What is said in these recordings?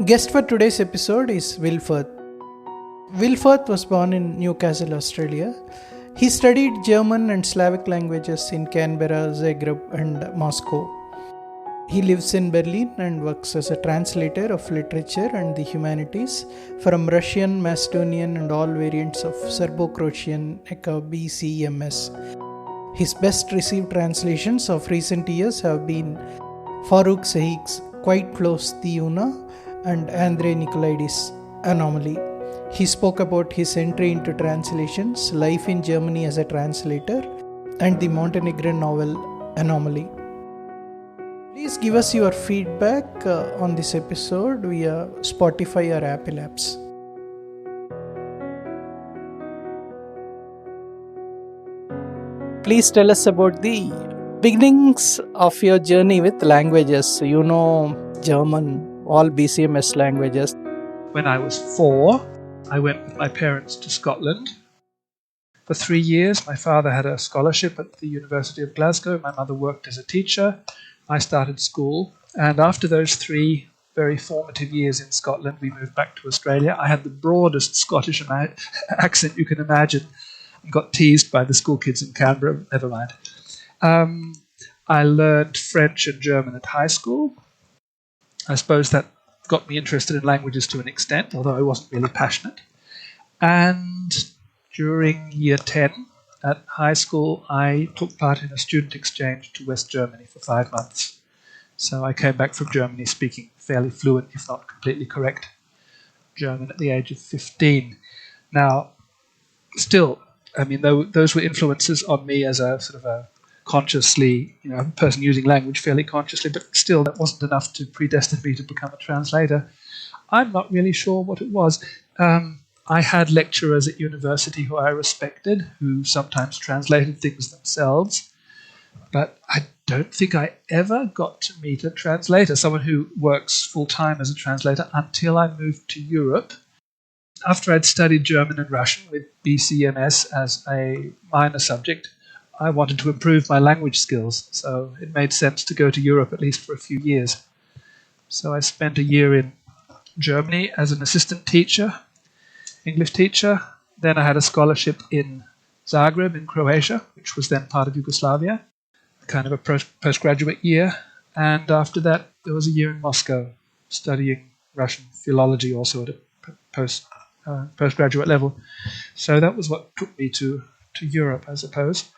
Guest for today's episode is Will Firth. Will Firth was born in Newcastle, Australia. He studied German and Slavic languages in Canberra, Zagreb, and Moscow. He lives in Berlin and works as a translator of literature and the humanities from Russian, Macedonian, and all variants of Serbo-Croatian, BCMS. His best received translations of recent years have been Faruk Šehić's Quite Close the Una and Andrej Nikolaidis' Anomaly. He spoke about his entry into translations, life in Germany as a translator, and the Montenegrin novel Anomaly. Please give us your feedback on this episode via Spotify or Apple apps. Please tell us about the beginnings of your journey with languages. You know German, all BCMS languages. When I was 4, I went with my parents to Scotland. For 3 years, my father had a scholarship at the University of Glasgow. My mother worked as a teacher. I started school. And after those 3 very formative years in Scotland, we moved back to Australia. I had the broadest Scottish accent you can imagine and got teased by the school kids in Canberra. Never mind. I learned French and German at high school. I suppose that got me interested in languages to an extent, although I wasn't really passionate. And during year 10 at high school, I took part in a student exchange to West Germany for 5 months. So I came back from Germany speaking fairly fluent, if not completely correct, German at the age of 15. Now, still, I mean, those were influences on me as a sort of a consciously, a person using language fairly consciously, but still that wasn't enough to predestine me to become a translator. I'm not really sure what it was. I had lecturers at university who I respected, who sometimes translated things themselves, but I don't think I ever got to meet a translator, someone who works full-time as a translator, until I moved to Europe. After I'd studied German and Russian with BCMS as a minor subject, I wanted to improve my language skills, so it made sense to go to Europe at least for a few years. So I spent a year in Germany as an assistant teacher, English teacher. Then I had a scholarship in Zagreb in Croatia, which was then part of Yugoslavia, kind of a postgraduate year. And after that, there was a year in Moscow studying Russian philology, also at a postgraduate level. So that was what took me to Europe, I suppose.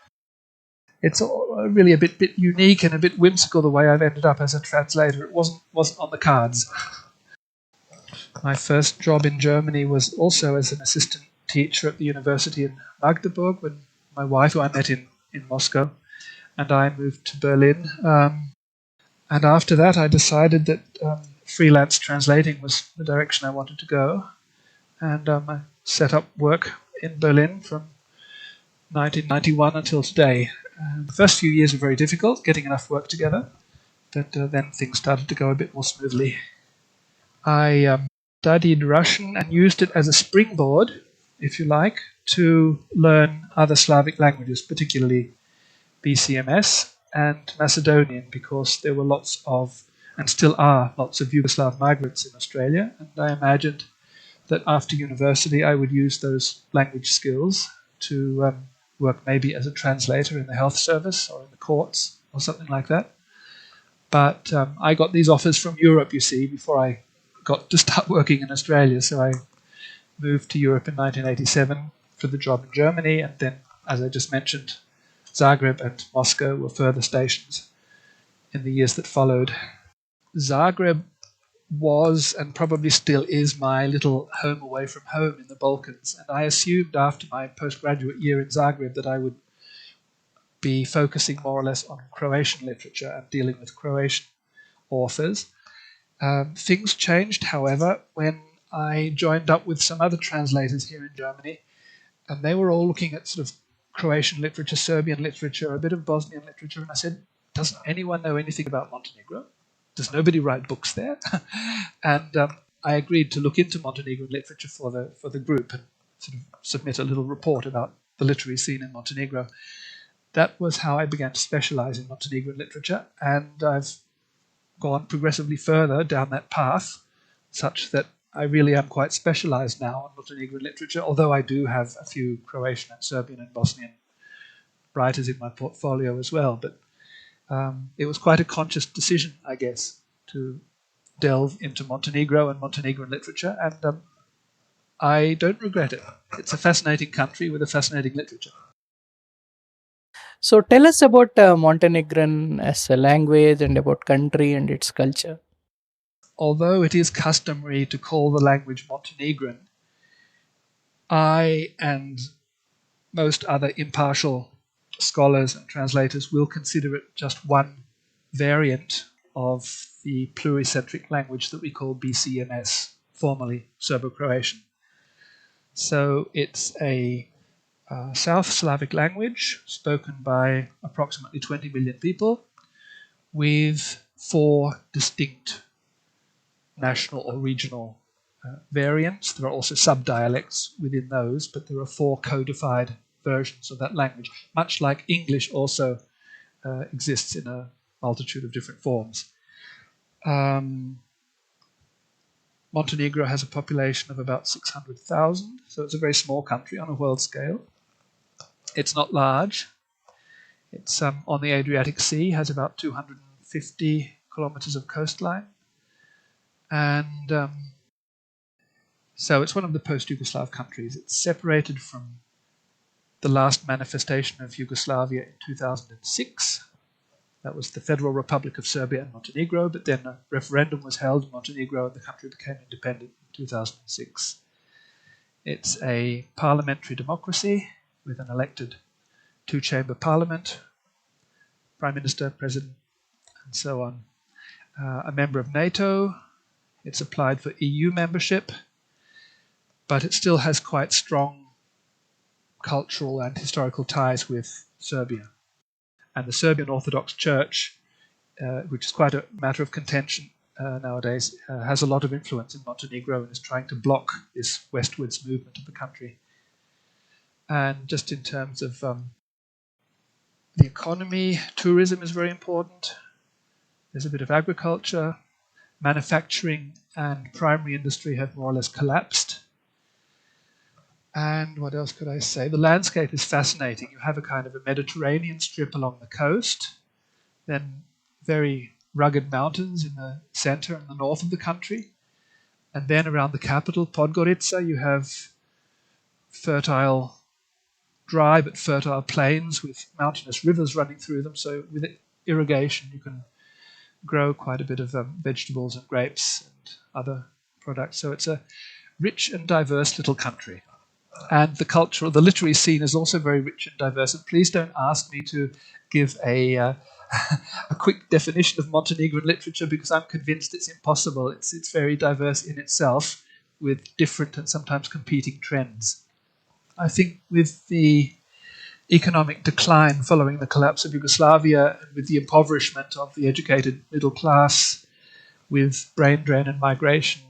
It's really a bit unique and a bit whimsical the way I've ended up as a translator. It wasn't on the cards. My first job in Germany was also as an assistant teacher at the university in Magdeburg when my wife, who I met in Moscow, and I moved to Berlin. And after that, I decided that freelance translating was the direction I wanted to go. And I set up work in Berlin from 1991 until today. The first few years were very difficult, getting enough work together, but then things started to go a bit more smoothly. I studied Russian and used it as a springboard, if you like, to learn other Slavic languages, particularly BCMS and Macedonian, because there were lots of, and still are, lots of Yugoslav migrants in Australia, and I imagined that after university I would use those language skills to work maybe as a translator in the health service or in the courts or something like that. But I got these offers from Europe, you see, before I got to start working in Australia. So I moved to Europe in 1987 for the job in Germany, and then, as I just mentioned, Zagreb and Moscow were further stations in the years that followed. Zagreb was and probably still is my little home away from home in the Balkans, and I assumed after my postgraduate year in Zagreb that I would be focusing more or less on Croatian literature and dealing with Croatian authors. Things changed, however, when I joined up with some other translators here in Germany, and they were all looking at sort of Croatian literature, Serbian literature, a bit of Bosnian literature, and I said, doesn't anyone know anything about Montenegro? Does nobody write books there? And I agreed to look into Montenegrin literature for the group and sort of submit a little report about the literary scene in Montenegro. That was how I began to specialize in Montenegrin literature, and I've gone progressively further down that path such that I really am quite specialized now on Montenegrin literature, although I do have a few Croatian and Serbian and Bosnian writers in my portfolio as well. But it was quite a conscious decision, I guess, to delve into Montenegro and Montenegrin literature, and I don't regret it. It's a fascinating country with a fascinating literature. So tell us about Montenegrin as a language and about country and its culture. Although it is customary to call the language Montenegrin, I and most other impartial scholars and translators will consider it just one variant of the pluricentric language that we call BCMS, formerly Serbo-Croatian. So it's a South Slavic language spoken by approximately 20 million people with 4 distinct national or regional variants. There are also sub-dialects within those, but there are 4 codified versions of that language, much like English also exists in a multitude of different forms. Montenegro has a population of about 600,000, so it's a very small country on a world scale. It's not large. It's on the Adriatic Sea, has about 250 kilometers of coastline. And so it's one of the post-Yugoslav countries. It's separated from the last manifestation of Yugoslavia in 2006. That was the Federal Republic of Serbia and Montenegro, but then a referendum was held in Montenegro and the country became independent in 2006. It's a parliamentary democracy with an elected 2-chamber parliament, prime minister, president, and so on. A member of NATO. It's applied for EU membership, but it still has quite strong cultural and historical ties with Serbia. And the Serbian Orthodox Church, which is quite a matter of contention nowadays, has a lot of influence in Montenegro and is trying to block this westwards movement of the country. And just in terms of the economy, tourism is very important. There's a bit of agriculture. Manufacturing and primary industry have more or less collapsed. And what else could I say? The landscape is fascinating. You have a kind of a Mediterranean strip along the coast, then very rugged mountains in the center and the north of the country. And then around the capital, Podgorica, you have fertile, dry but fertile plains with mountainous rivers running through them. So with irrigation, you can grow quite a bit of vegetables and grapes and other products. So it's a rich and diverse little country. And the literary scene is also very rich and diverse. And please don't ask me to give a quick definition of Montenegrin literature because I'm convinced it's impossible. It's very diverse in itself with different and sometimes competing trends. I think with the economic decline following the collapse of Yugoslavia and with the impoverishment of the educated middle class, with brain drain and migration,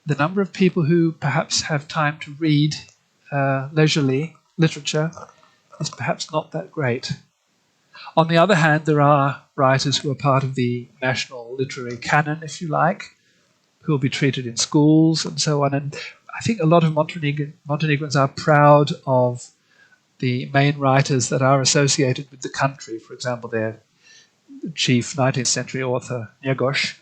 the number of people who perhaps have time to read leisurely literature is perhaps not that great. On the other hand, there are writers who are part of the national literary canon, if you like, who will be treated in schools and so on. And I think a lot of Montenegrins are proud of the main writers that are associated with the country. For example, their chief 19th century author, Njegoš.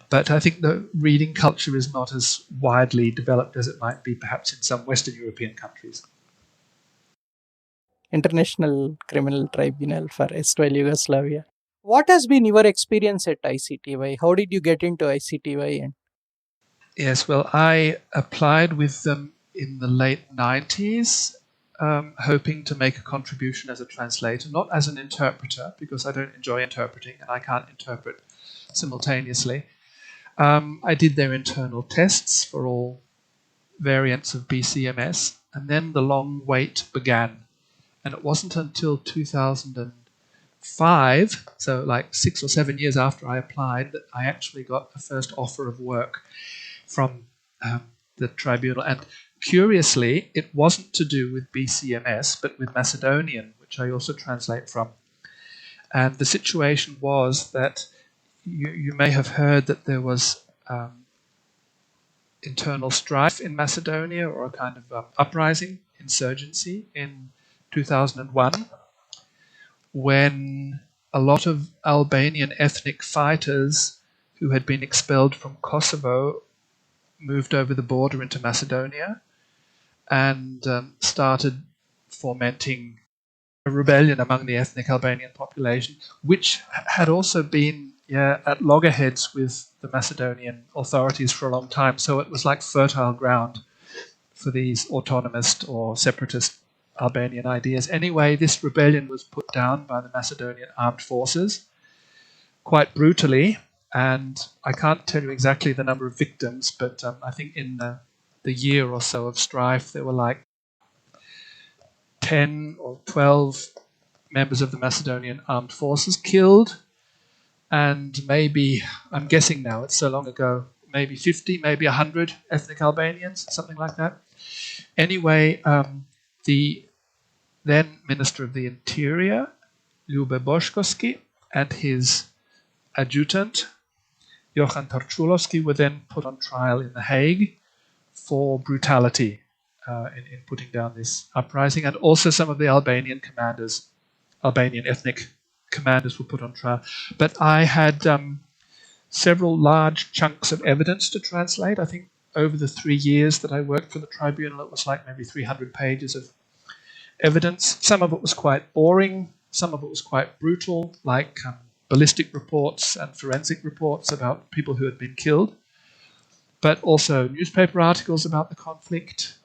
But I think the reading culture is not as widely developed as it might be perhaps in some Western European countries. International Criminal Tribunal for erstwhile Yugoslavia. What has been your experience at ICTY? How did you get into ICTY? Yes, well, I applied with them in the late 90s, hoping to make a contribution as a translator, not as an interpreter, because I don't enjoy interpreting and I can't interpret simultaneously. I did their internal tests for all variants of BCMS, and then the long wait began. And it wasn't until 2005, so like 6 or 7 years after I applied, that I actually got the first offer of work from the tribunal. And curiously, it wasn't to do with BCMS, but with Macedonian, which I also translate from. And the situation was that you may have heard that there was internal strife in Macedonia, or a kind of uprising, insurgency in 2001, when a lot of Albanian ethnic fighters who had been expelled from Kosovo moved over the border into Macedonia and started fomenting a rebellion among the ethnic Albanian population, which had also been at loggerheads with the Macedonian authorities for a long time. So it was like fertile ground for these autonomist or separatist Albanian ideas. Anyway, this rebellion was put down by the Macedonian armed forces quite brutally, and I can't tell you exactly the number of victims, but I think in the year or so of strife, there were like 10 or 12 members of the Macedonian armed forces killed, and maybe, I'm guessing now, it's so long ago, maybe 50, maybe 100 ethnic Albanians, something like that. Anyway, the then Minister of the Interior, Ljube Boškovski, and his adjutant, Johan Tarčulovski, were then put on trial in The Hague for brutality in putting down this uprising. And also some of the Albanian commanders, Albanian ethnic commanders, were put on trial. But I had several large chunks of evidence to translate. I think over the 3 years that I worked for the tribunal, it was like maybe 300 pages of evidence. Some of it was quite boring. Some of it was quite brutal, like ballistic reports and forensic reports about people who had been killed, but also newspaper articles about the conflict.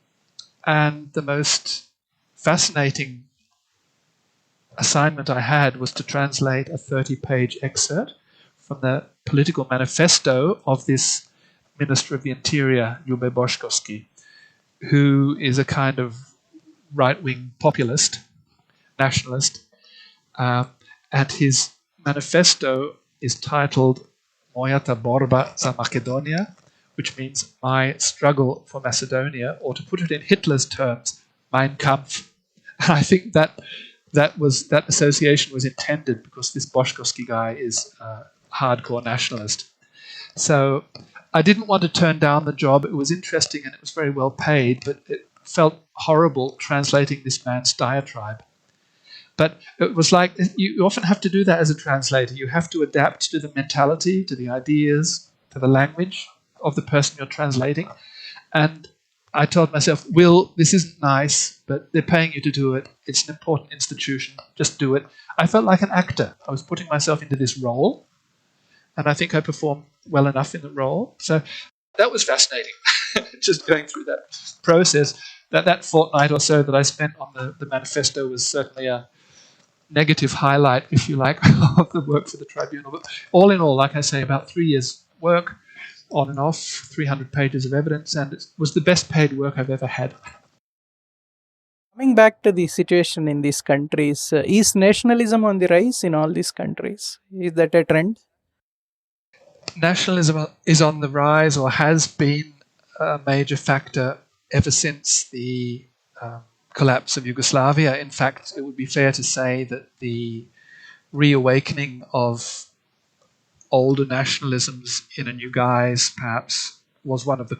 And the most fascinating assignment I had was to translate a 30-page excerpt from the political manifesto of this Minister of the Interior, Ljube Boškovski, who is a kind of right-wing populist, nationalist, and his manifesto is titled Mojata borba za Makedonia, which means my struggle for Macedonia, or to put it in Hitler's terms, Mein Kampf. And I think that association was intended because this Boškovski guy is a hardcore nationalist. So I didn't want to turn down the job. It was interesting and it was very well paid, but it felt horrible translating this man's diatribe. But it was like, you often have to do that as a translator. You have to adapt to the mentality, to the ideas, to the language of the person you're translating. And I told myself, Will, this isn't nice, but they're paying you to do it. It's an important institution. Just do it. I felt like an actor. I was putting myself into this role, and I think I performed well enough in the role. So that was fascinating, just going through that process. That fortnight or so that I spent on the manifesto was certainly a negative highlight, if you like, of the work for the tribunal. But all in all, like I say, about 3 years' work, on and off, 300 pages of evidence, and it was the best paid work I've ever had. Coming back to the situation in these countries, is nationalism on the rise in all these countries? Is that a trend? Nationalism is on the rise, or has been a major factor ever since the collapse of Yugoslavia. In fact, it would be fair to say that the reawakening of older nationalisms in a new guise, perhaps, was one of the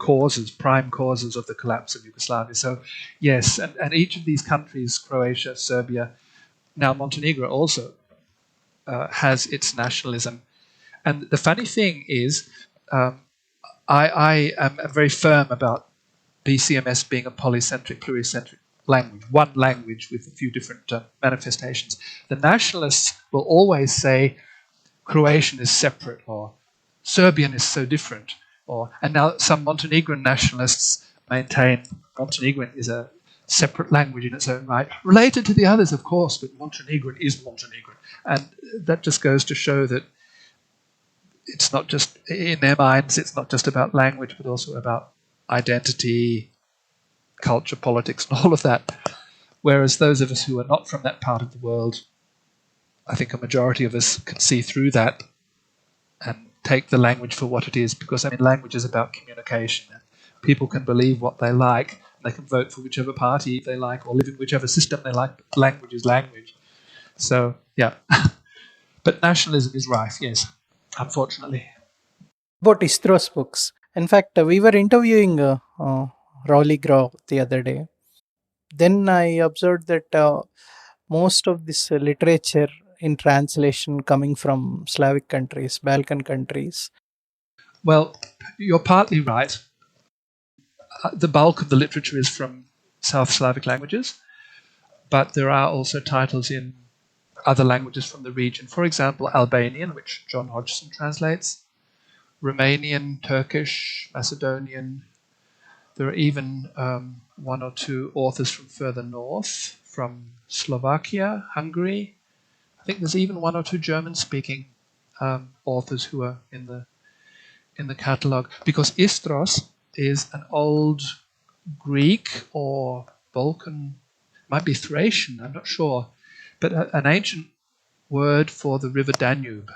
prime causes of the collapse of Yugoslavia. So, yes, and each of these countries, Croatia, Serbia, now Montenegro also, has its nationalism. And the funny thing is, I am very firm about BCMS being a polycentric, pluricentric language, one language with a few different manifestations. The nationalists will always say Croatian is separate, or Serbian is so different, and now some Montenegrin nationalists maintain Montenegrin is a separate language in its own right, related to the others, of course, but Montenegrin is Montenegrin. And that just goes to show that it's not just, in their minds, it's not just about language, but also about identity, culture, politics, and all of that. Whereas those of us who are not from that part of the world, I think a majority of us can see through that and take the language for what it is, because, I mean, language is about communication. People can believe what they like, and they can vote for whichever party they like, or live in whichever system they like. Language is language. So, yeah. But nationalism is rife, yes, unfortunately. About Istro's books, In fact, we were interviewing Rowley Grow the other day. Then I observed that most of this literature in translation coming from Slavic countries, Balkan countries. Well, you're partly right. The bulk of the literature is from South Slavic languages, but there are also titles in other languages from the region. For example, Albanian, which John Hodgson translates, Romanian, Turkish, Macedonian. There are even one or two authors from further north, from Slovakia, Hungary. I think there's even one or two German-speaking authors who are in the catalogue, because Istros is an old Greek or Balkan, might be Thracian, I'm not sure, but an ancient word for the river Danube.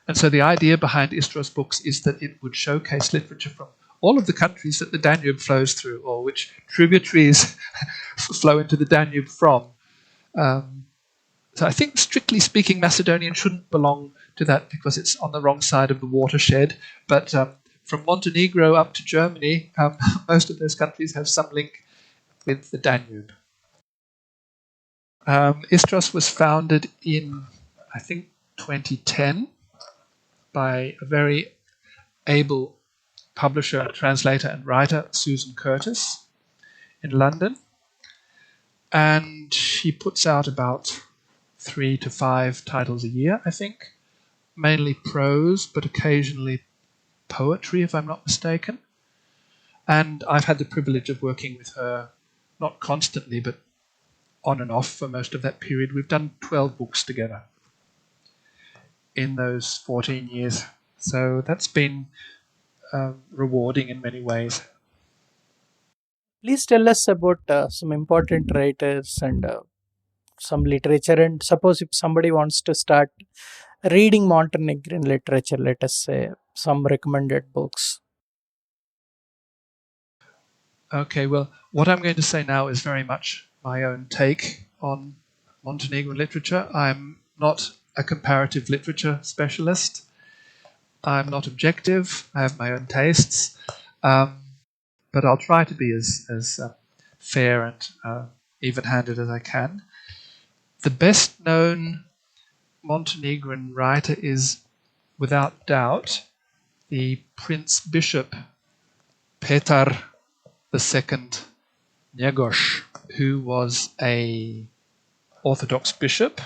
And so the idea behind Istros books is that it would showcase literature from all of the countries that the Danube flows through, or which tributaries flow into the Danube from. So I think, strictly speaking, Macedonian shouldn't belong to that because it's on the wrong side of the watershed. But from Montenegro up to Germany, most of those countries have some link with the Danube. Istros was founded in, I think, 2010 by a very able publisher, translator and writer, Susan Curtis, in London. And she puts out about 3 to 5 titles a year, I think. Mainly prose, but occasionally poetry, if I'm not mistaken. And I've had the privilege of working with her, not constantly, but on and off for most of that period. We've done 12 books together in those 14 years. So that's been rewarding in many ways. Please tell us about some important writers and some literature. And suppose if somebody wants to start reading Montenegrin literature, let us say, some recommended books. Okay, well, what I'm going to say now is very much my own take on Montenegrin literature. I'm not a comparative literature specialist. I'm not objective. I have my own tastes. But I'll try to be as fair and even-handed as I can. The best-known Montenegrin writer is, without doubt, the Prince Bishop Petar II Njegoš, who was a Orthodox bishop,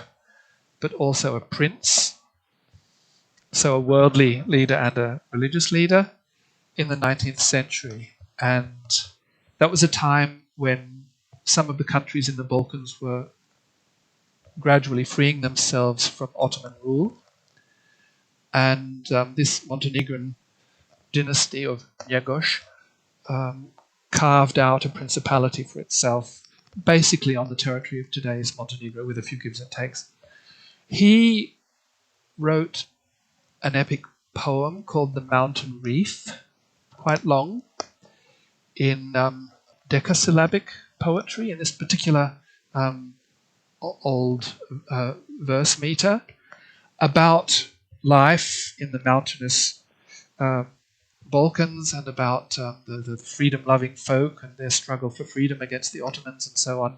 but also a prince, so a worldly leader and a religious leader in the 19th century. And that was a time when some of the countries in the Balkans were gradually freeing themselves from Ottoman rule. And this Montenegrin dynasty of Njegoš carved out a principality for itself, basically on the territory of today's Montenegro, with a few gives and takes. He wrote an epic poem called The Mountain Wreath, quite long, in decasyllabic poetry, in this particular old verse meter, about life in the mountainous Balkans and about the freedom-loving folk and their struggle for freedom against the Ottomans and so on.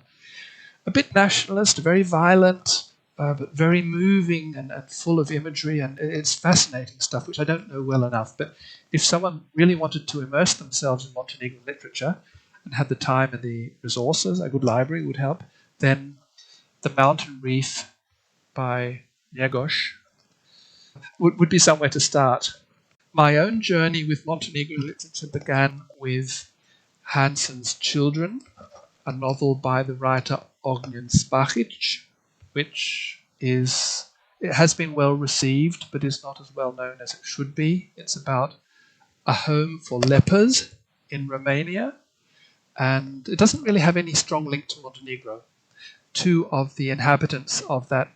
A bit nationalist, very violent, but very moving and full of imagery, and it's fascinating stuff, which I don't know well enough. But if someone really wanted to immerse themselves in Montenegrin literature and had the time and the resources, a good library would help, then The Mountain Wreath by Njegoš would be somewhere to start. My own journey with Montenegrin literature began with Hansen's Children, a novel by the writer Ognjen Šehić, which it has been well received, but is not as well known as it should be. It's about a home for lepers in Romania, and it doesn't really have any strong link to Montenegro. Two of the inhabitants of that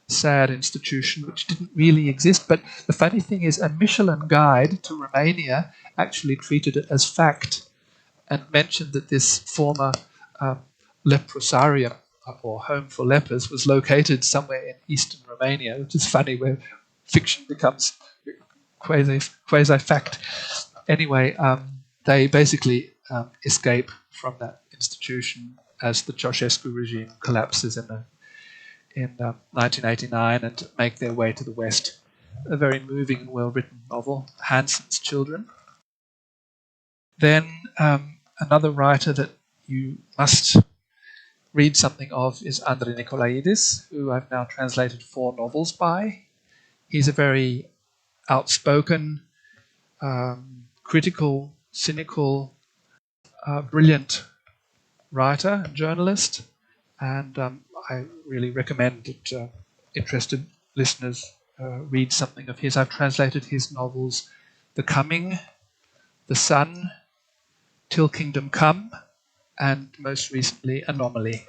sad institution, which didn't really exist, but the funny thing is a Michelin guide to Romania actually treated it as fact and mentioned that this former leprosarium, or home for lepers, was located somewhere in eastern Romania, which is funny, where fiction becomes quasi-fact. Anyway, they basically escape from that institution as the Ceausescu regime collapses in 1989 and make their way to the West. A very moving and well-written novel, Hanson's Children. Then another writer that you must read something of is Andrej Nikolaidis, who I've now translated 4 novels by. He's a very outspoken, critical, cynical, brilliant writer and journalist, and I really recommend that interested listeners read something of his. I've translated his novels The Coming, The Sun, Till Kingdom Come, and most recently Anomaly.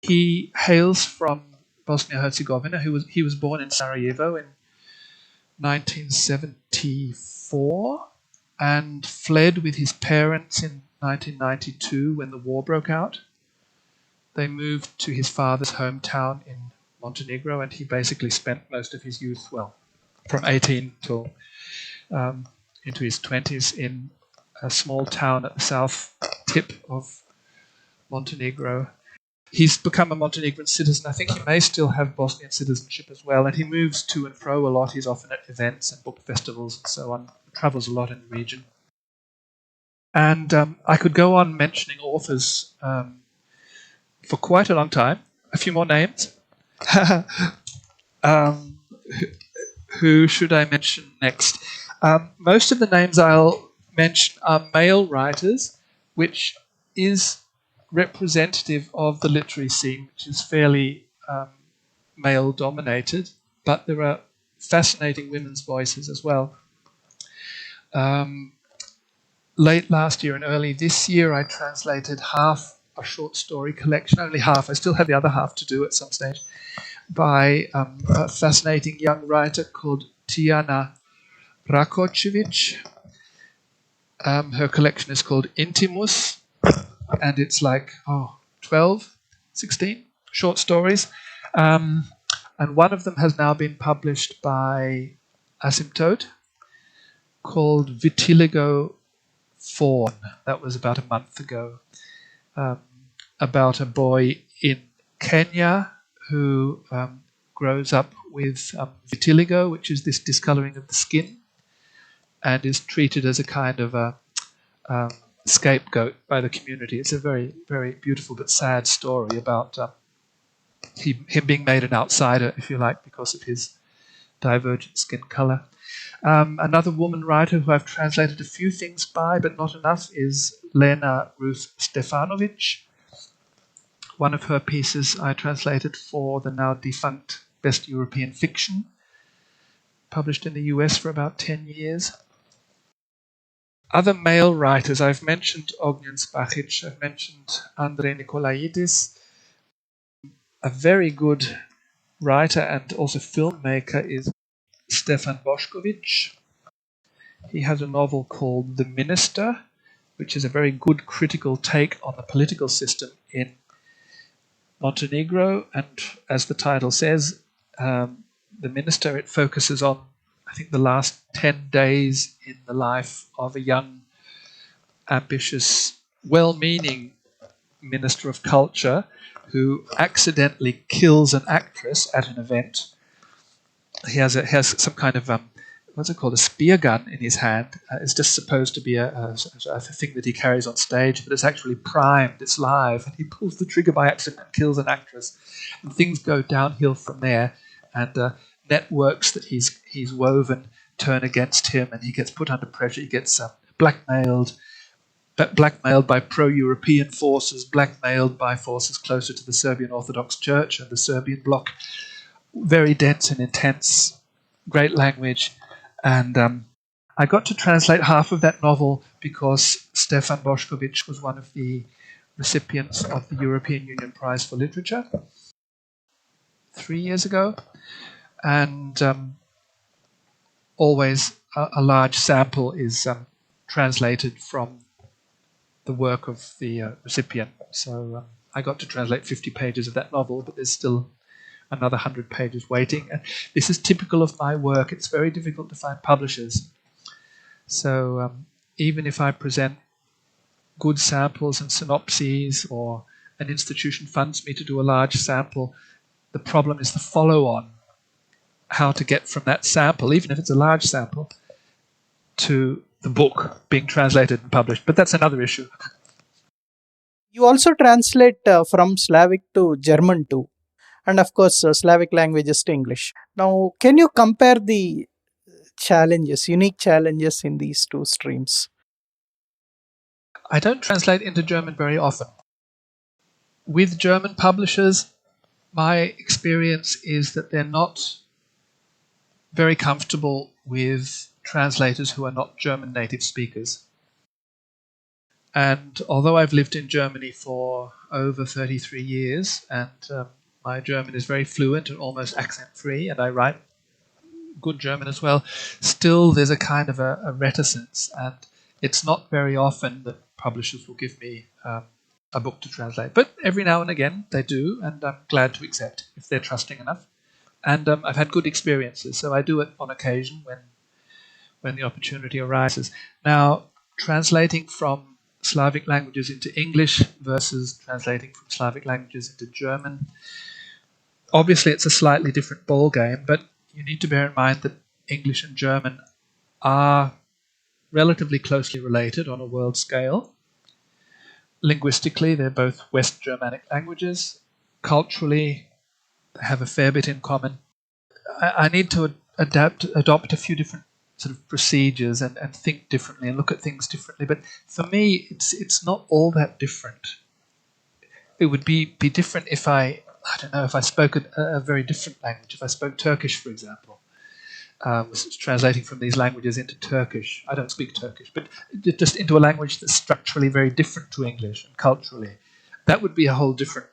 He hails from Bosnia-Herzegovina. He was born in Sarajevo in 1974 and fled with his parents in 1992 when the war broke out. They moved to his father's hometown in Montenegro, and he basically spent most of his youth, from 18 till into his 20s in a small town at the south tip of Montenegro. He's become a Montenegrin citizen. I think he may still have Bosnian citizenship as well, and he moves to and fro a lot. He's often at events and book festivals and so on. He travels a lot in the region. And I could go on mentioning authors for quite a long time. A few more names. Who should I mention next? Most of the names I'll mention are male writers, which is representative of the literary scene, which is fairly male-dominated, but there are fascinating women's voices as well. Late last year and early this year, I translated half a short story collection, only half, I still have the other half to do at some stage, by a fascinating young writer called Tijana Rakočević. Her collection is called Intimus, and it's like 12, 16 short stories. And one of them has now been published by Asymptote, called Vitiligo Fawn. That was about a month ago. About a boy in Kenya who grows up with vitiligo, which is this discoloring of the skin, and is treated as a kind of a scapegoat by the community. It's a very, very beautiful but sad story about him being made an outsider, if you like, because of his divergent skin color. Another woman writer who I've translated a few things by, but not enough, is Lena Ruth Stefanovic. One of her pieces I translated for the now defunct Best European Fiction, published in the US for about 10 years. Other male writers, I've mentioned Ognjen Šehić, I've mentioned Andrej Nikolaidis. A very good writer and also filmmaker is Stefan Bošković. He has a novel called The Minister, which is a very good critical take on the political system in Montenegro, and as the title says, The Minister, it focuses on, I think, the last 10 days in the life of a young, ambitious, well-meaning Minister of Culture who accidentally kills an actress at an event. He has some kind of what's it called, a spear gun in his hand. It's just supposed to be a thing that he carries on stage, but it's actually primed, it's live, and he pulls the trigger by accident and kills an actress. And things go downhill from there, and networks that he's woven turn against him, and he gets put under pressure. He gets blackmailed by pro-European forces, blackmailed by forces closer to the Serbian Orthodox Church and the Serbian bloc. Very dense and intense, great language. And I got to translate half of that novel because Stefan Bošković was one of the recipients of the European Union Prize for Literature 3 years ago. And always a large sample is translated from the work of the recipient. So I got to translate 50 pages of that novel, but there's still another 100 pages waiting. And this is typical of my work. It's very difficult to find publishers. So even if I present good samples and synopses, or an institution funds me to do a large sample, the problem is the follow-on, how to get from that sample, even if it's a large sample, to the book being translated and published. But that's another issue. You also translate from Slavic to German too, and of course Slavic languages to English. Now, can you compare the unique challenges in these two streams? I don't translate into German very often. With German publishers, my experience is that they're not very comfortable with translators who are not German native speakers. And although I've lived in Germany for over 33 years, and my German is very fluent and almost accent-free, and I write good German as well, still there's a kind of a reticence, and it's not very often that publishers will give me a book to translate. But every now and again they do, and I'm glad to accept if they're trusting enough. And I've had good experiences, so I do it on occasion when the opportunity arises. Now, translating from Slavic languages into English versus translating from Slavic languages into German, obviously it's a slightly different ball game, but you need to bear in mind that English and German are relatively closely related on a world scale. Linguistically, they're both West Germanic languages. Culturally, they have a fair bit in common. I need to adopt a few different sort of procedures and think differently and look at things differently. But for me, it's not all that different. It would be different if I don't know, if I spoke a very different language. If I spoke Turkish, for example, was translating from these languages into Turkish. I don't speak Turkish, but just into a language that's structurally very different to English and culturally. That would be a whole different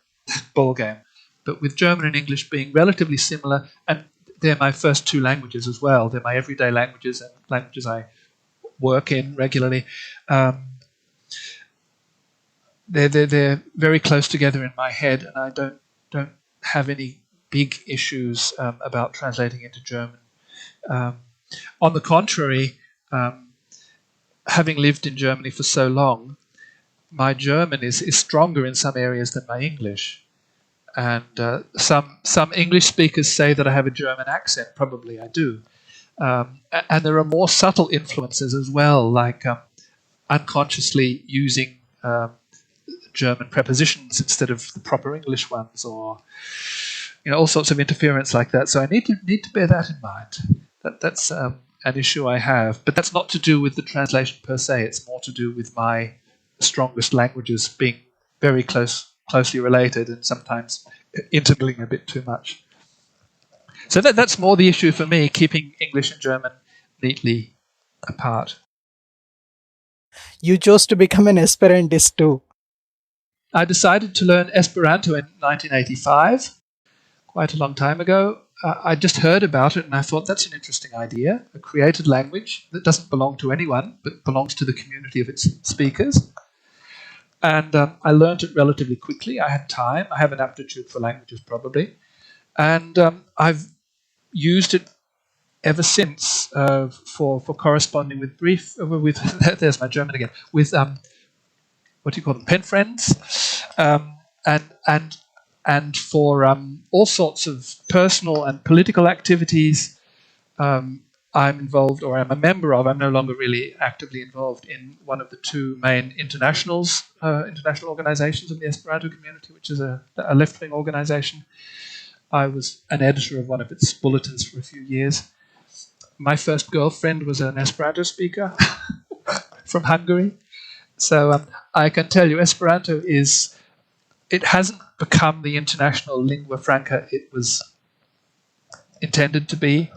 ballgame. But with German and English being relatively similar, and they're my first two languages as well. They're my everyday languages and languages I work in regularly. They're very close together in my head, and I don't have any big issues about translating into German. On the contrary, having lived in Germany for so long, my German is stronger in some areas than my English. And some English speakers say that I have a German accent. Probably I do. And there are more subtle influences as well, like unconsciously using German prepositions instead of the proper English ones, or all sorts of interference like that. So I need to bear that in mind. That's an issue I have, but that's not to do with the translation per se. It's more to do with my strongest languages being very closely related and sometimes intermingling a bit too much. So that's more the issue for me, keeping English and German neatly apart. You chose to become an Esperantist too. I decided to learn Esperanto in 1985, quite a long time ago. I just heard about it and I thought that's an interesting idea, a created language that doesn't belong to anyone but belongs to the community of its speakers. And I learned it relatively quickly. I had time. I have an aptitude for languages probably. And I've used it ever since for corresponding with there's my German again, with what do you call them, pen friends, and for all sorts of personal and political activities. I'm involved, or I'm a member of, I'm no longer really actively involved in one of the two main international organizations of the Esperanto community, which is a left-wing organization. I was an editor of one of its bulletins for a few years. My first girlfriend was an Esperanto speaker from Hungary. So I can tell you, Esperanto it hasn't become the international lingua franca it was intended to be,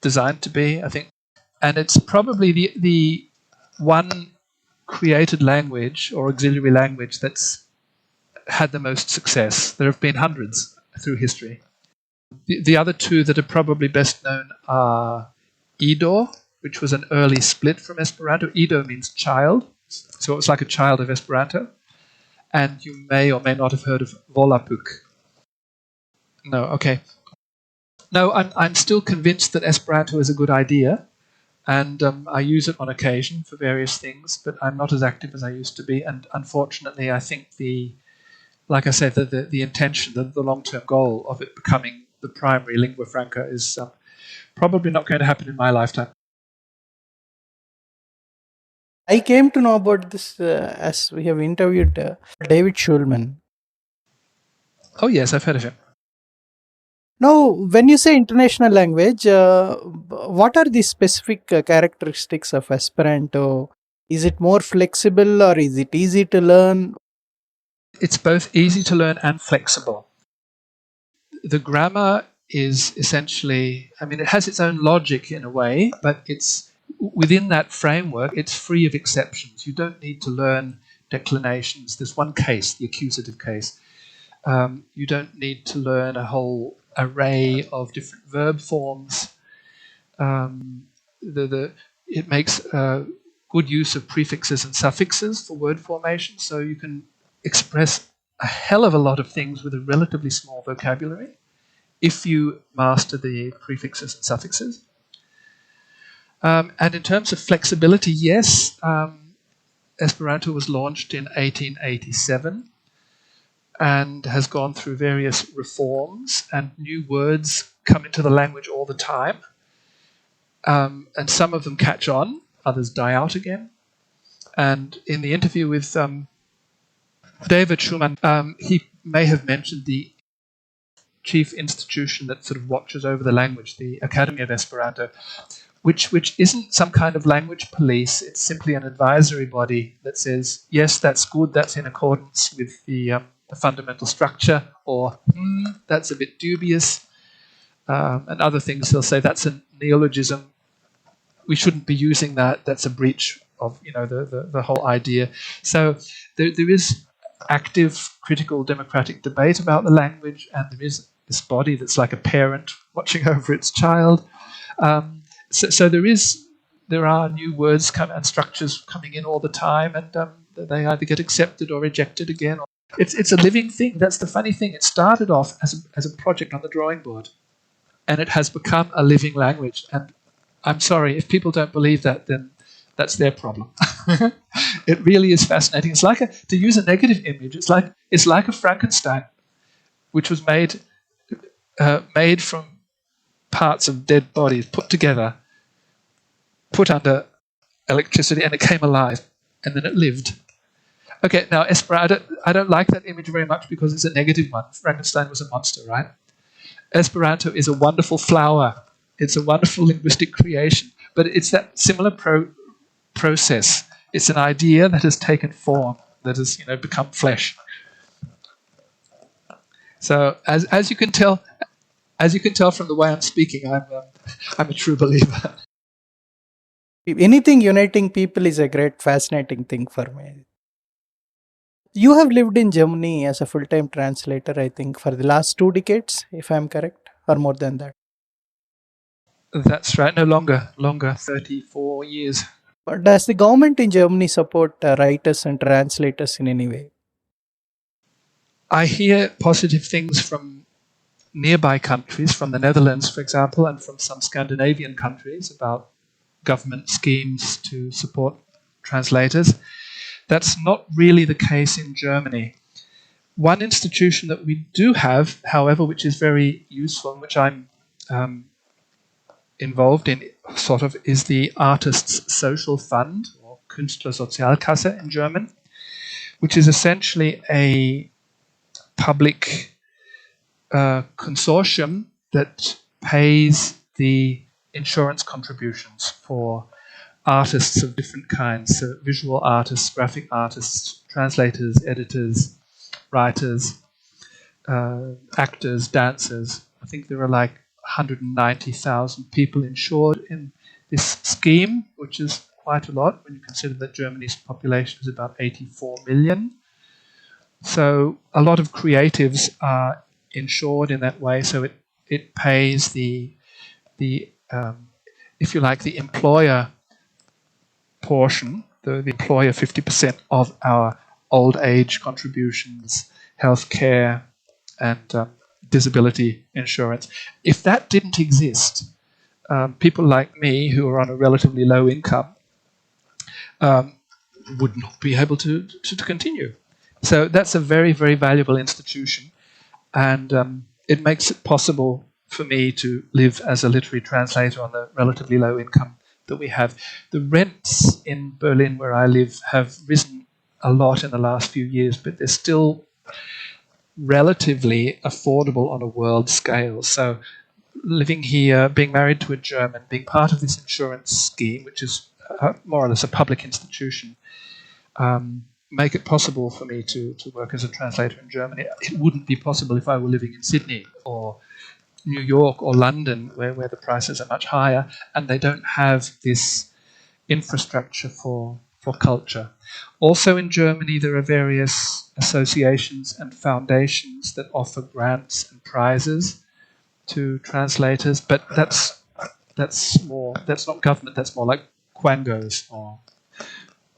designed to be, I think. And it's probably the one created language or auxiliary language that's had the most success. There have been hundreds through history. The other two that are probably best known are Ido, which was an early split from Esperanto. Ido means child, so it was like a child of Esperanto. And you may or may not have heard of Volapük. No, okay. No, I'm still convinced that Esperanto is a good idea, and I use it on occasion for various things, but I'm not as active as I used to be. And unfortunately, I think like I said, the intention, the long-term goal of it becoming the primary lingua franca is probably not going to happen in my lifetime. I came to know about this as we have interviewed David Schulman. Oh yes, I've heard of him. Now, when you say international language, what are the specific characteristics of Esperanto? Is it more flexible or is it easy to learn? It's both easy to learn and flexible. The grammar is essentially, I mean, it has its own logic in a way, but it's within that framework, it's free of exceptions. You don't need to learn declinations. There's one case, the accusative case. You don't need to learn a whole array of different verb forms. It makes good use of prefixes and suffixes for word formation, so you can express a hell of a lot of things with a relatively small vocabulary if you master the prefixes and suffixes. And in terms of flexibility, yes, Esperanto was launched in 1887 and has gone through various reforms, and new words come into the language all the time. And some of them catch on, others die out again. And in the interview with David Schulman, he may have mentioned the chief institution that sort of watches over the language, the Academy of Esperanto, which isn't some kind of language police. It's simply an advisory body that says, yes, that's good, that's in accordance with the fundamental structure, or that's a bit dubious. And other things, they'll say that's a neologism. We shouldn't be using that. That's a breach of the whole idea. So there is active, critical, democratic debate about the language, and there is this body that's like a parent watching over its child. So there are new words and structures coming in all the time, and they either get accepted or rejected again. It's a living thing. That's the funny thing. It started off as a project on the drawing board, and it has become a living language. And I'm sorry, if people don't believe that, then that's their problem. It really is fascinating. It's like to use a negative image, it's like a Frankenstein, which was made from parts of dead bodies put together, put under electricity, and it came alive, and then it lived. Okay, now Esperanto, I don't like that image very much because it's a negative one. Frankenstein was a monster, right? Esperanto is a wonderful flower. It's a wonderful linguistic creation, but it's that similar process. It's an idea that has taken form, that has become flesh. So as you can tell from the way I'm speaking, I'm a true believer. Anything uniting people is a great, fascinating thing for me. You have lived in Germany as a full-time translator, I think, for the last 2 decades, if I'm correct, or more than that. That's right. No, longer, 34 years. But does the government in Germany support writers and translators in any way? I hear positive things from nearby countries, from the Netherlands, for example, and from some Scandinavian countries about government schemes to support translators. That's not really the case in Germany. One institution that we do have, however, which is very useful and which I'm involved in, sort of, is the Artists' Social Fund, or Künstlersozialkasse in German, which is essentially a public consortium that pays the insurance contributions for artists of different kinds, so visual artists, graphic artists, translators, editors, writers, actors, dancers. I think there are like 190,000 people insured in this scheme, which is quite a lot when you consider that Germany's population is about 84 million. So a lot of creatives are insured in that way, so it pays the if you like, the employer portion, the employer 50% of our old age contributions, healthcare, and disability insurance. If that didn't exist, people like me who are on a relatively low income would not be able to continue. So that's a very, very valuable institution, and it makes it possible for me to live as a literary translator on the relatively low income that we have. The rents in Berlin, where I live, have risen a lot in the last few years, but they're still relatively affordable on a world scale. So living here, being married to a German, being part of this insurance scheme, which is more or less a public institution, make it possible for me to work as a translator in Germany. It wouldn't be possible if I were living in Sydney or New York or London, where the prices are much higher, and they don't have this infrastructure for culture. Also in Germany, there are various associations and foundations that offer grants and prizes to translators, but that's not government. That's more like quangos, or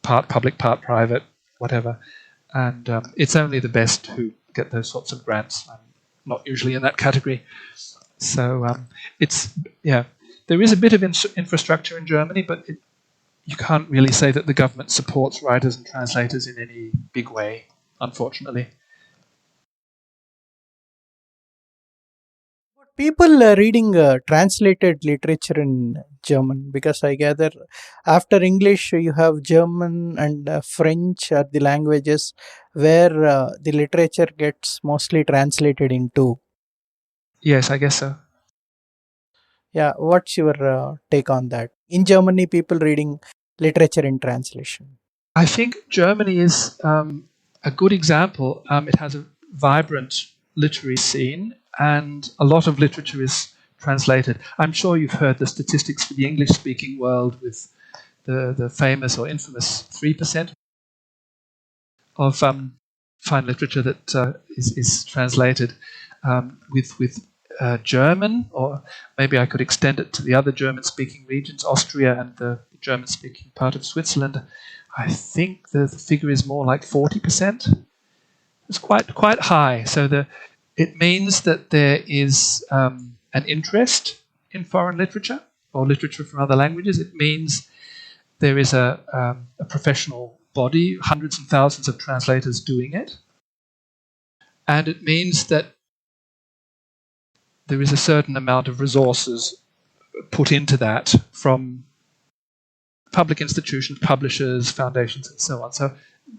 part public, part private, whatever. And it's only the best who get those sorts of grants. I'm not usually in that category. So there is a bit of infrastructure in Germany, but you can't really say that the government supports writers and translators in any big way, unfortunately. People reading translated literature in German, because I gather after English you have German and French are the languages where the literature gets mostly translated into. Yes, I guess so. Yeah, what's your take on that? In Germany, people reading literature in translation. I think Germany is a good example. It has a vibrant literary scene, and a lot of literature is translated. I'm sure you've heard the statistics for the English-speaking world with the famous or infamous 3% of fine literature that is translated. With German, or maybe I could extend it to the other German-speaking regions, Austria and the German-speaking part of Switzerland. I think the figure is more like 40%. It's quite high. So it means that there is an interest in foreign literature or literature from other languages. It means there is a professional body, hundreds and thousands of translators doing it. And it means that there is a certain amount of resources put into that from public institutions, publishers, foundations, and so on. So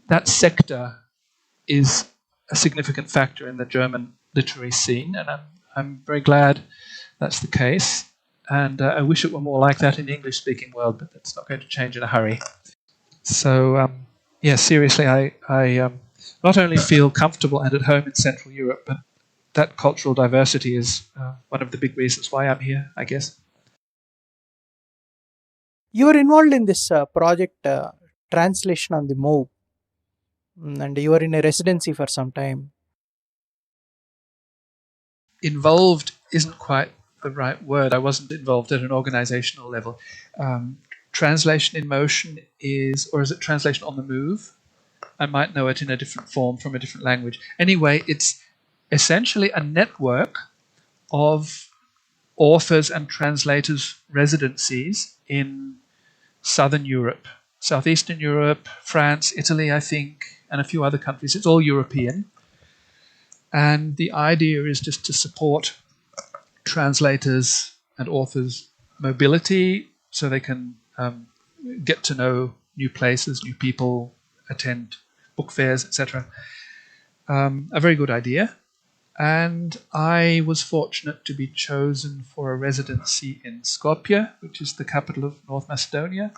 that sector is a significant factor in the German literary scene, and I'm very glad that's the case. And I wish it were more like that in the English-speaking world, but that's not going to change in a hurry. So, seriously, I not only feel comfortable and at home in Central Europe, but that cultural diversity is one of the big reasons why I'm here, I guess. You were involved in this project, Translation on the Move, and you were in a residency for some time. Involved isn't quite the right word. I wasn't involved at an organizational level. Translation in Motion is it Translation on the Move? I might know it in a different form from a different language. Anyway, it's essentially a network of authors and translators' residencies in Southern Europe, Southeastern Europe, France, Italy, I think, and a few other countries. It's all European. And the idea is just to support translators and authors' mobility so they can get to know new places, new people, attend book fairs, etc. A very good idea. And I was fortunate to be chosen for a residency in Skopje, which is the capital of North Macedonia,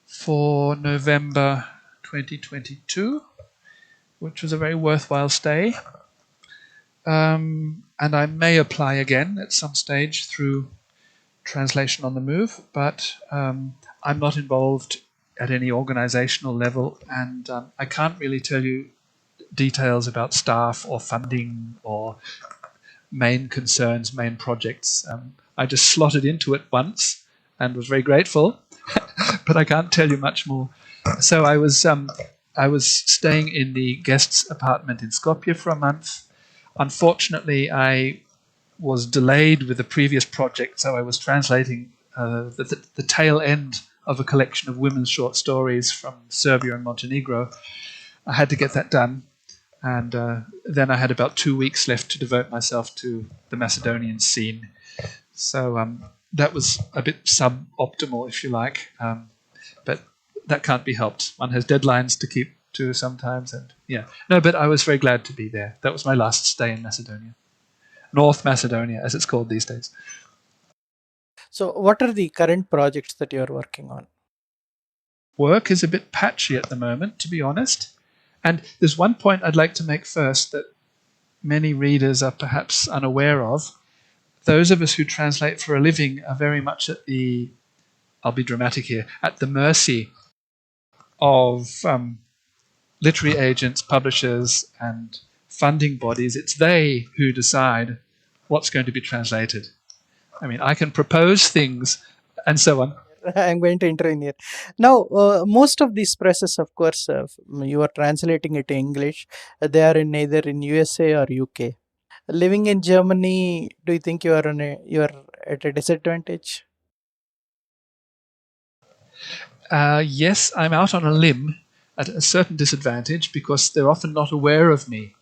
for November 2022, which was a very worthwhile stay. And I may apply again at some stage through Translation on the Move, but I'm not involved at any organizational level, and I can't really tell you details about staff or funding or main concerns, main projects. I just slotted into it once and was very grateful, but I can't tell you much more. So I was staying in the guest's apartment in Skopje for a month. Unfortunately, I was delayed with the previous project, so I was translating the tail end of a collection of women's short stories from Serbia and Montenegro. I had to get that done, and then I had about 2 weeks left to devote myself to the Macedonian scene. So that was a bit suboptimal, if you like, but that can't be helped. One has deadlines to keep to sometimes, and but I was very glad to be there. That was my last stay in Macedonia. North Macedonia, as it's called these days. So what are the current projects that you're working on? Work is a bit patchy at the moment, to be honest. And there's one point I'd like to make first that many readers are perhaps unaware of. Those of us who translate for a living are very much at the, I'll be dramatic here, at the mercy of literary agents, publishers, and funding bodies. It's they who decide what's going to be translated. I mean, I can propose things and so on. I'm going to intervene here. Now, most of these presses, of course, you are translating it in English. They are in either in USA or UK. Living in Germany, do you think you are at a disadvantage? Yes, I'm out on a limb at a certain disadvantage because they're often not aware of me.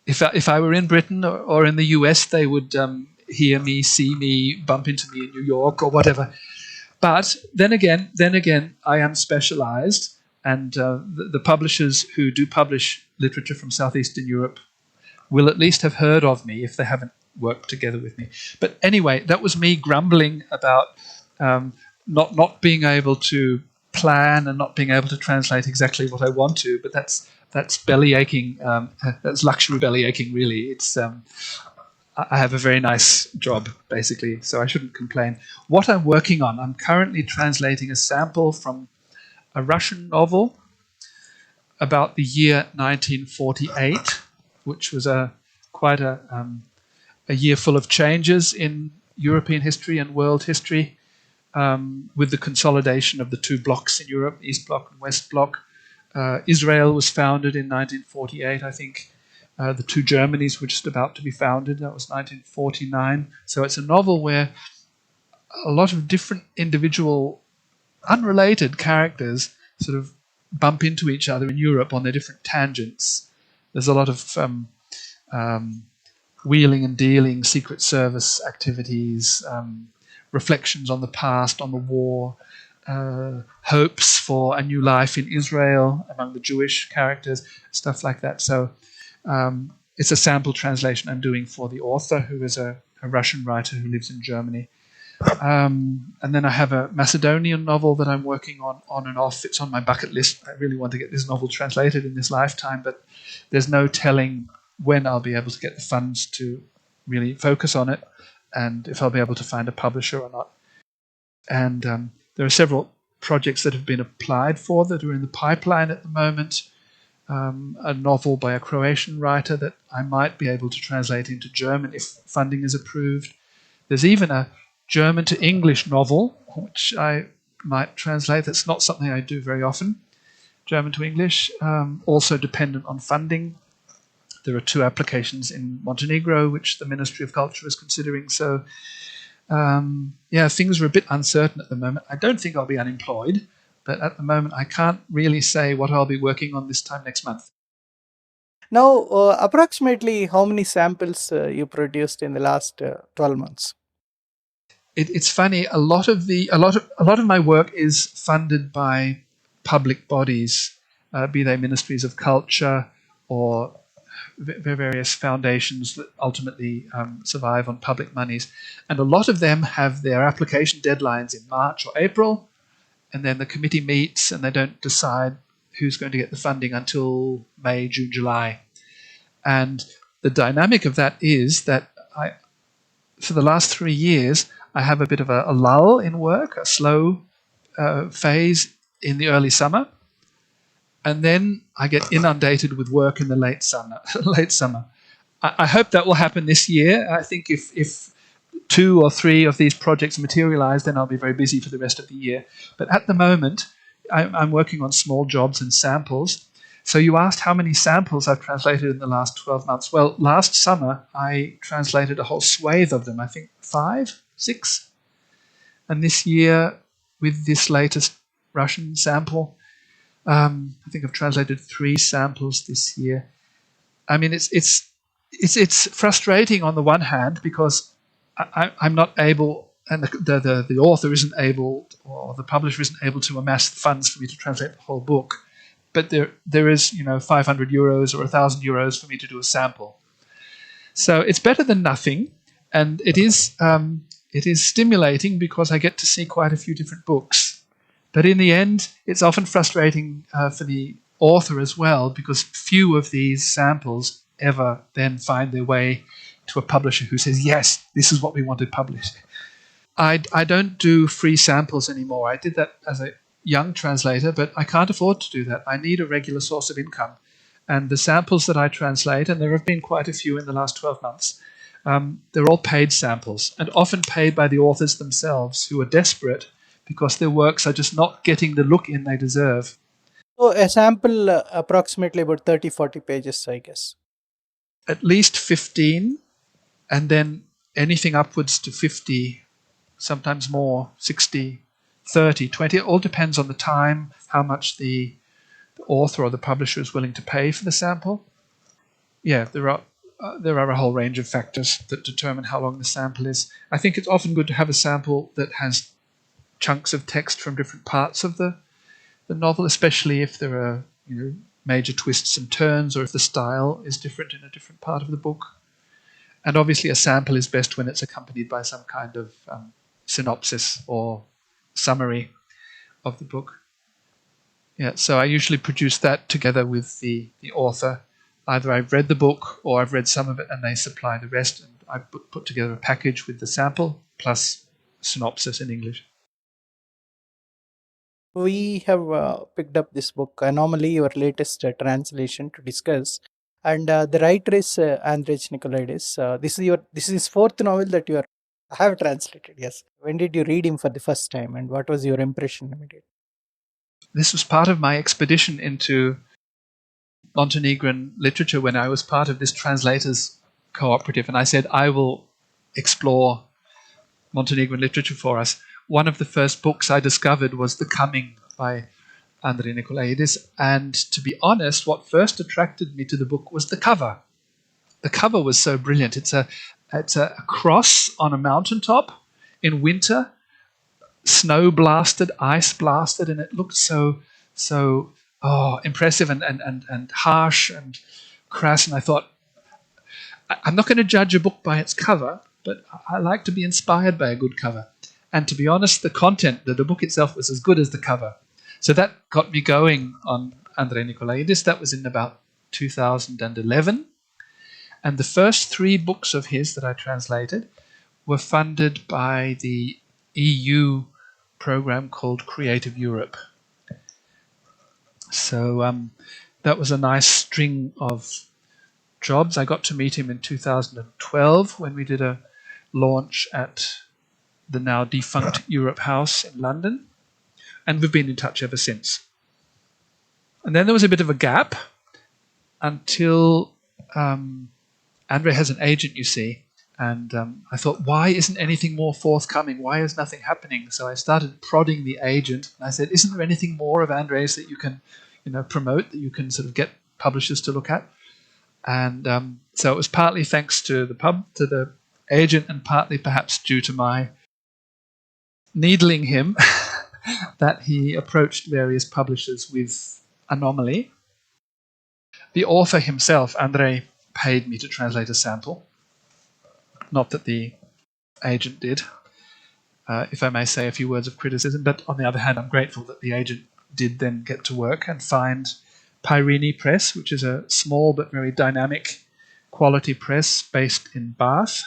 If I were in Britain or in the US, they would hear me, see me, bump into me in New York or whatever. But then again, I am specialized, and the publishers who do publish literature from Southeastern Europe will at least have heard of me if they haven't worked together with me. But anyway, that was me grumbling about not being able to plan and not being able to translate exactly what I want to. But that's belly aching. That's luxury belly aching, really. It's I have a very nice job, basically, so I shouldn't complain. What I'm working on, I'm currently translating a sample from a Russian novel about the year 1948, which was quite a year full of changes in European history and world history, with the consolidation of the two blocks in Europe, East Bloc and West Bloc. Israel was founded in 1948, I think. The two Germanys were just about to be founded. That was 1949. So it's a novel where a lot of different individual, unrelated characters sort of bump into each other in Europe on their different tangents. There's a lot of wheeling and dealing, Secret Service activities, reflections on the past, on the war, hopes for a new life in Israel among the Jewish characters, stuff like that. So it's a sample translation I'm doing for the author, who is a Russian writer who lives in Germany. And then I have a Macedonian novel that I'm working on and off. It's on my bucket list. I really want to get this novel translated in this lifetime, but there's no telling when I'll be able to get the funds to really focus on it and if I'll be able to find a publisher or not. And there are several projects that have been applied for that are in the pipeline at the moment. A novel by a Croatian writer that I might be able to translate into German if funding is approved. There's even a German to English novel, which I might translate. That's not something I do very often, German to English, also dependent on funding. There are 2 applications in Montenegro, which the Ministry of Culture is considering. So, things are a bit uncertain at the moment. I don't think I'll be unemployed, but at the moment I can't really say what I'll be working on this time next month. Now, approximately how many samples you produced in the last 12 months? It's funny. A lot of my work is funded by public bodies, be they ministries of culture or various foundations that ultimately survive on public monies, and a lot of them have their application deadlines in March or April, and then the committee meets and they don't decide who's going to get the funding until May, June, July. And the dynamic of that is that for the last 3 years, I have a bit of a lull in work, a slow phase in the early summer, and then I get inundated with work in the late summer. I hope that will happen this year. I think if 2 or 3 of these projects materialize, then I'll be very busy for the rest of the year. But at the moment, I'm working on small jobs and samples. So you asked how many samples I've translated in the last 12 months. Well, last summer I translated a whole swathe of them, I think 5, 6. And this year, with this latest Russian sample, I think I've translated 3 samples this year. I mean, it's frustrating on the one hand because I'm not able, and the author isn't able, or the publisher isn't able to amass the funds for me to translate the whole book. But there is, 500 euros or 1,000 euros for me to do a sample. So it's better than nothing, and it is stimulating because I get to see quite a few different books. But in the end, it's often frustrating for the author as well because few of these samples ever then find their way to a publisher who says, yes, this is what we want to publish. I don't do free samples anymore. I did that as a young translator, but I can't afford to do that. I need a regular source of income. And the samples that I translate, and there have been quite a few in the last 12 months, they're all paid samples, and often paid by the authors themselves who are desperate because their works are just not getting the look in they deserve. So a sample approximately about 30-40 pages, I guess. At least 15, and then anything upwards to 50, sometimes more, 60, 30, 20. It all depends on the time, how much the author or the publisher is willing to pay for the sample. Yeah, there are a whole range of factors that determine how long the sample is. I think it's often good to have a sample that has chunks of text from different parts of the novel, especially if there are major twists and turns, or if the style is different in a different part of the book. And obviously a sample is best when it's accompanied by some kind of synopsis or summary of the book. Yeah, so I usually produce that together with the author. Either I've read the book or I've read some of it and they supply the rest, and I put together a package with the sample plus synopsis in English. We have picked up this book, Anomaly, your latest translation, to discuss. And the writer is Andrej Nikolaidis. This is his 4th novel that you have translated. Yes. When did you read him for the first time, and what was your impression immediately? This was part of my expedition into Montenegrin literature when I was part of this translators cooperative, and I said I will explore Montenegrin literature for us. One of the first books I discovered was The Coming by Andrej Nikolaidis, and to be honest, what first attracted me to the book was the cover. The cover was so brilliant. It's a cross on a mountaintop in winter, snow blasted, ice blasted, and it looked so impressive and harsh and crass. And I thought, I'm not going to judge a book by its cover, but I like to be inspired by a good cover. And to be honest, the content, the book itself, was as good as the cover. So that got me going on Andrej Nikolaidis. That was in about 2011. And the first 3 books of his that I translated were funded by the EU program called Creative Europe. So that was a nice string of jobs. I got to meet him in 2012 when we did a launch at the now defunct Europe House in London, and we've been in touch ever since. And then there was a bit of a gap until Andrej has an agent, you see, and I thought, why isn't anything more forthcoming? Why is nothing happening? So I started prodding the agent, and I said, isn't there anything more of Andrej's that you can promote, that you can sort of get publishers to look at? And so it was partly thanks to the agent, and partly perhaps due to my needling him that he approached various publishers with Anomaly. The author himself, Andrej, paid me to translate a sample. Not that the agent did, if I may say a few words of criticism, but on the other hand, I'm grateful that the agent did then get to work and find Pairini Press, which is a small but very dynamic quality press based in Bath,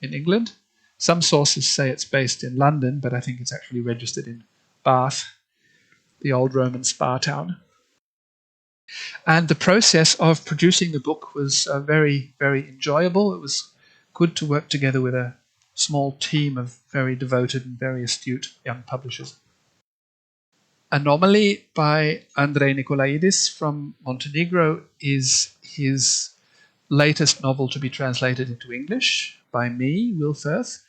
in England. Some sources say it's based in London, but I think it's actually registered in Bath, the old Roman spa town. And the process of producing the book was very, very enjoyable. It was good to work together with a small team of very devoted and very astute young publishers. Anomaly by Andrej Nikolaidis from Montenegro is his latest novel to be translated into English by me, Will Firth,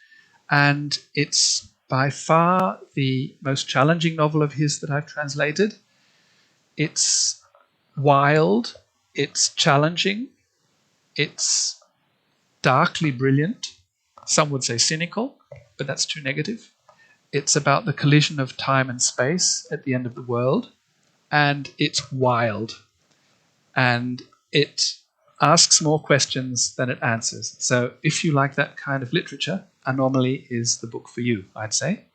and it's by far the most challenging novel of his that I've translated. It's wild, it's challenging, it's darkly brilliant. Some would say cynical, but that's too negative. It's about the collision of time and space at the end of the world, and it's wild, and it asks more questions than it answers. So if you like that kind of literature, Anomaly is the book for you, I'd say.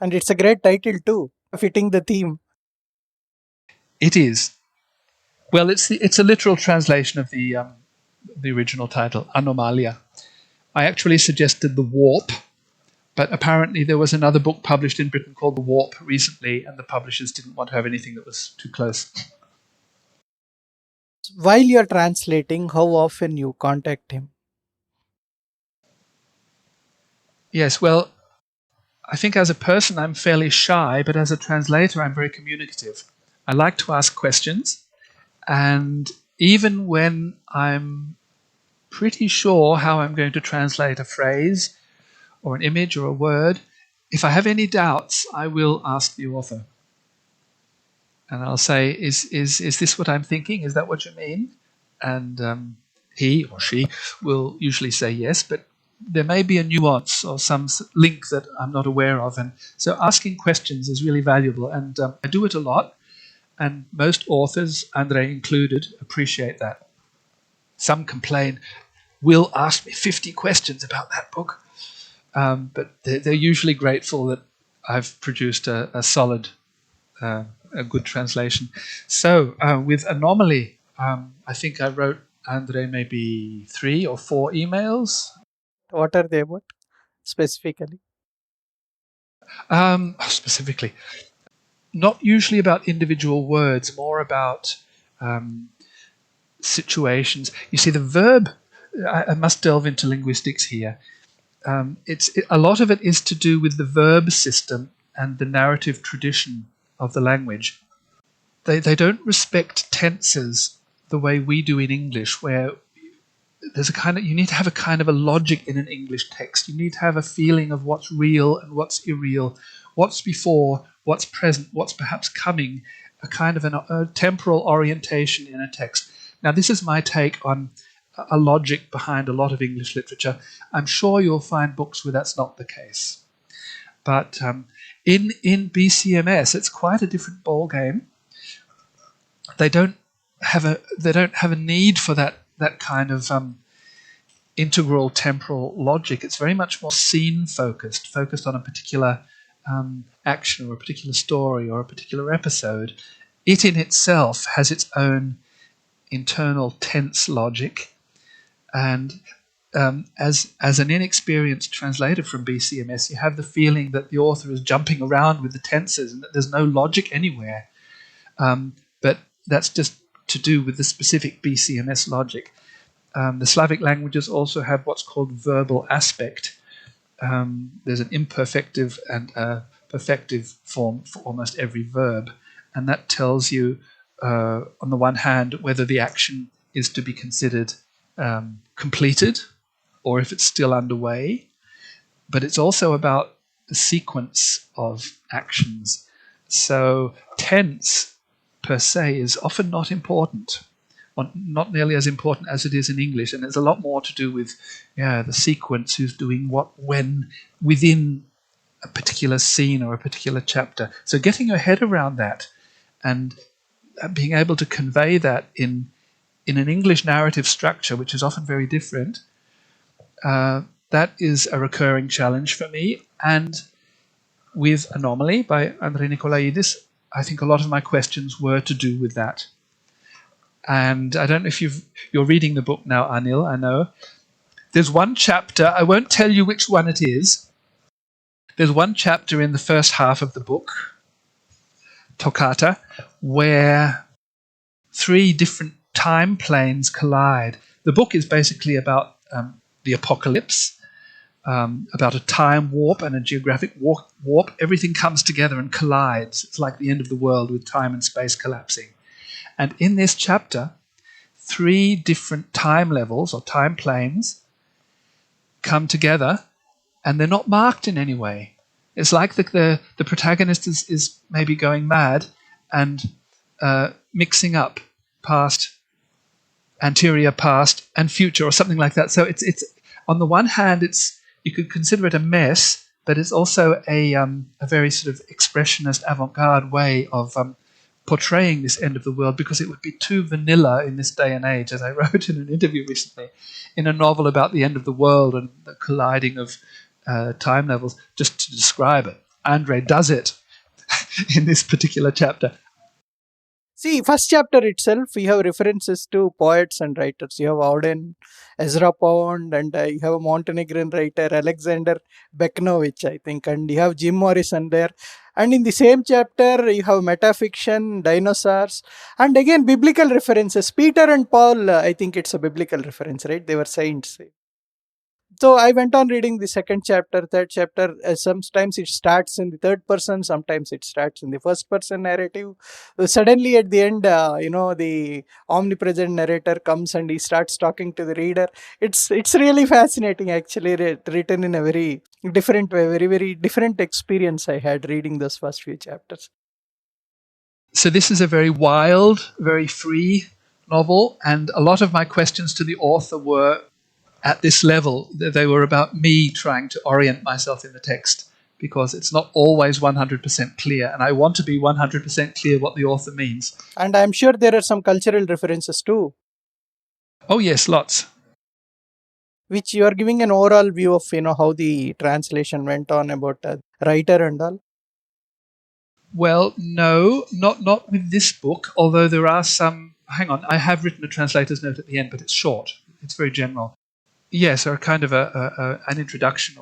And it's a great title too, fitting the theme. It is. Well, it's a literal translation of the original title, Anomalia. I actually suggested The Warp, but apparently there was another book published in Britain called The Warp recently, and the publishers didn't want to have anything that was too close. While you're translating, how often you contact him? Yes, well, I think as a person I'm fairly shy, but as a translator I'm very communicative. I like to ask questions, and even when I'm pretty sure how I'm going to translate a phrase or an image or a word, if I have any doubts, I will ask the author. And I'll say, is this what I'm thinking? Is that what you mean? And he or she will usually say yes, but there may be a nuance or some link that I'm not aware of. And so asking questions is really valuable, and I do it a lot. And most authors, Andrej included, appreciate that. Some complain, Will asked me 50 questions about that book. But they're usually grateful that I've produced a solid, a good translation. So with Anomaly, I think I wrote Andrej maybe 3 or 4 emails. What are they about specifically? Specifically, not usually about individual words, more about situations. You see, the verb, I must delve into linguistics here. A lot of it is to do with the verb system and the narrative tradition of the language. They don't respect tenses the way we do in English, where there's you need to have a kind of a logic in an English text. You need to have a feeling of what's real and what's irreal, what's before, what's present, what's perhaps coming, a kind of a temporal orientation in a text. Now, this is my take on a logic behind a lot of English literature. I'm sure you'll find books where that's not the case. But in BCMS, it's quite a different ball game. They don't have a need for that kind of integral temporal logic. It's very much more scene focused on a particular action or a particular story or a particular episode. It in itself has its own internal tense logic. And as an inexperienced translator from BCMS, you have the feeling that the author is jumping around with the tenses and that there's no logic anywhere. But that's just to do with the specific BCMS logic. The Slavic languages also have what's called verbal aspect. There's an imperfective and a perfective form for almost every verb. And that tells you, on the one hand, whether the action is to be considered completed or if it's still underway. But it's also about the sequence of actions. So tense per se is often not important, or not nearly as important as it is in English, and there's a lot more to do with the sequence, who's doing what, when, within a particular scene or a particular chapter. So getting your head around that and being able to convey that in an English narrative structure, which is often very different, that is a recurring challenge for me. And with Anomaly by Andrej Nikolaidis, I think a lot of my questions were to do with that. And I don't know if you're reading the book now, Anil, I know. There's one chapter, I won't tell you which one it is. There's one chapter in the first half of the book, Toccata, where 3 different time planes collide. The book is basically about the apocalypse, about a time warp and a geographic warp. Everything comes together and collides. It's like the end of the world with time and space collapsing. And in this chapter, 3 different time levels or time planes come together, and they're not marked in any way. It's like the protagonist is maybe going mad and mixing up past, anterior, past, and future, or something like that. So it's on the one hand, you could consider it a mess, but it's also a very sort of expressionist, avant-garde way of portraying this end of the world, because it would be too vanilla in this day and age, as I wrote in an interview recently, in a novel about the end of the world and the colliding of time levels, just to describe it. Andrej does it in this particular chapter. See, first chapter itself, we have references to poets and writers. You have Auden, Ezra Pound, and you have a Montenegrin writer, Alexander Beknovich, I think, and you have Jim Morrison there. And in the same chapter, you have metafiction, dinosaurs, and again, biblical references. Peter and Paul, I think it's a biblical reference, right? They were saints. So I went on reading the second chapter, third chapter. Sometimes it starts in the third person, sometimes it starts in the first person narrative. Suddenly at the end, the omnipresent narrator comes and he starts talking to the reader. It's really fascinating, actually, written in a very different way, very, very different experience I had reading those first few chapters. So this is a very wild, very free novel, and a lot of my questions to the author were at this level. They were about me trying to orient myself in the text, because it's not always 100% clear, and I want to be 100% clear what the author means. And I'm sure there are some cultural references too. Oh yes, lots. Which you are giving an overall view of, how the translation went on about a writer and all. Well, no, not with this book, although there are some. Hang on, I have written a translator's note at the end, but it's short. It's very general. Yes, or kind of an introduction,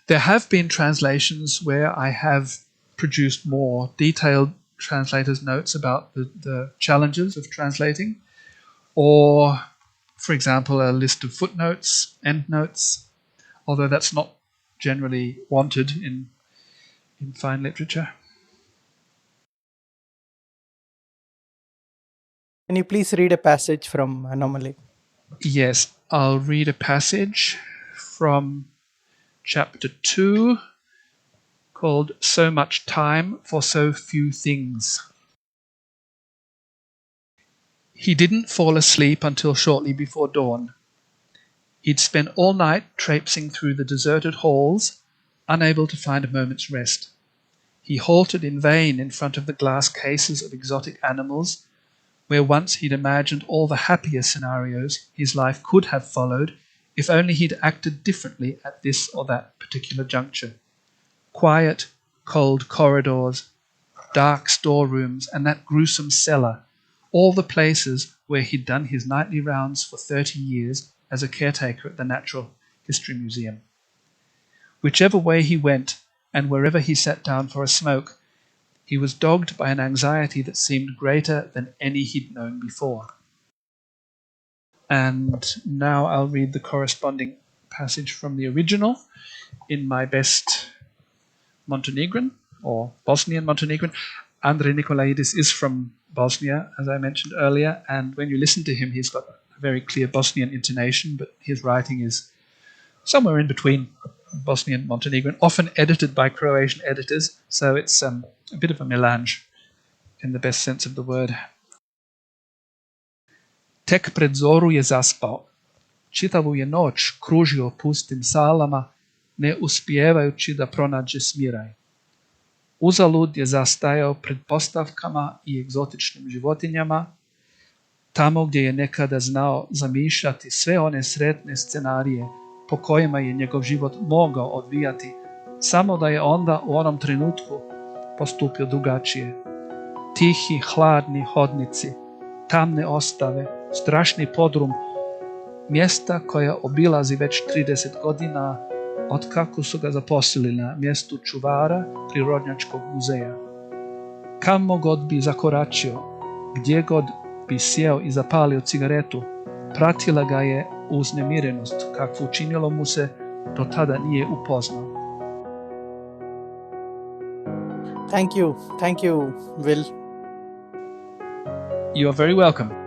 There have been translations where I have produced more detailed translator's notes about the challenges of translating, or, for example, a list of footnotes, endnotes, although that's not generally wanted in fine literature. Can you please read a passage from Anomaly? Yes, I'll read a passage from chapter 2 called So Much Time for So Few Things. He didn't fall asleep until shortly before dawn. He'd spent all night traipsing through the deserted halls, unable to find a moment's rest. He halted in vain in front of the glass cases of exotic animals, where once he'd imagined all the happier scenarios his life could have followed if only he'd acted differently at this or that particular juncture. Quiet, cold corridors, dark storerooms, and that gruesome cellar, all the places where he'd done his nightly rounds for 30 years as a caretaker at the Natural History Museum. Whichever way he went, and wherever he sat down for a smoke, he was dogged by an anxiety that seemed greater than any he'd known before. And now I'll read the corresponding passage from the original in my best Montenegrin, or Bosnian Montenegrin. Andrej Nikolaidis is from Bosnia, as I mentioned earlier, and when you listen to him, he's got a very clear Bosnian intonation, but his writing is somewhere in between Bosnian Montenegrin, often edited by Croatian editors, so it's a bit of a melange in the best sense of the word. Tek pred zoru je zaspao. Čitavu je noć kružio pustim salama, ne uspijevajući da pronađe smiraj. Uzalud je zastajao pred postavkama i egzotičnim životinjama, tamo gdje je nekada znao zamišljati sve one sretne scenarije po kojima je njegov život mogao odvijati, samo da je onda u onom trenutku postupio drugačije. Tihi, hladni hodnici, tamne ostave, strašni podrum, mjesta koja obilazi već 30 godina otkako su ga zaposlili na mjestu čuvara Prirodnjačkog muzeja. Kamo god bi zakoračio, gdje god bi sjeo i zapalio cigaretu, pratila ga je uznemirenost kakvu učinilo mu se do tada nije upoznao. Thank you, Will. You're very welcome.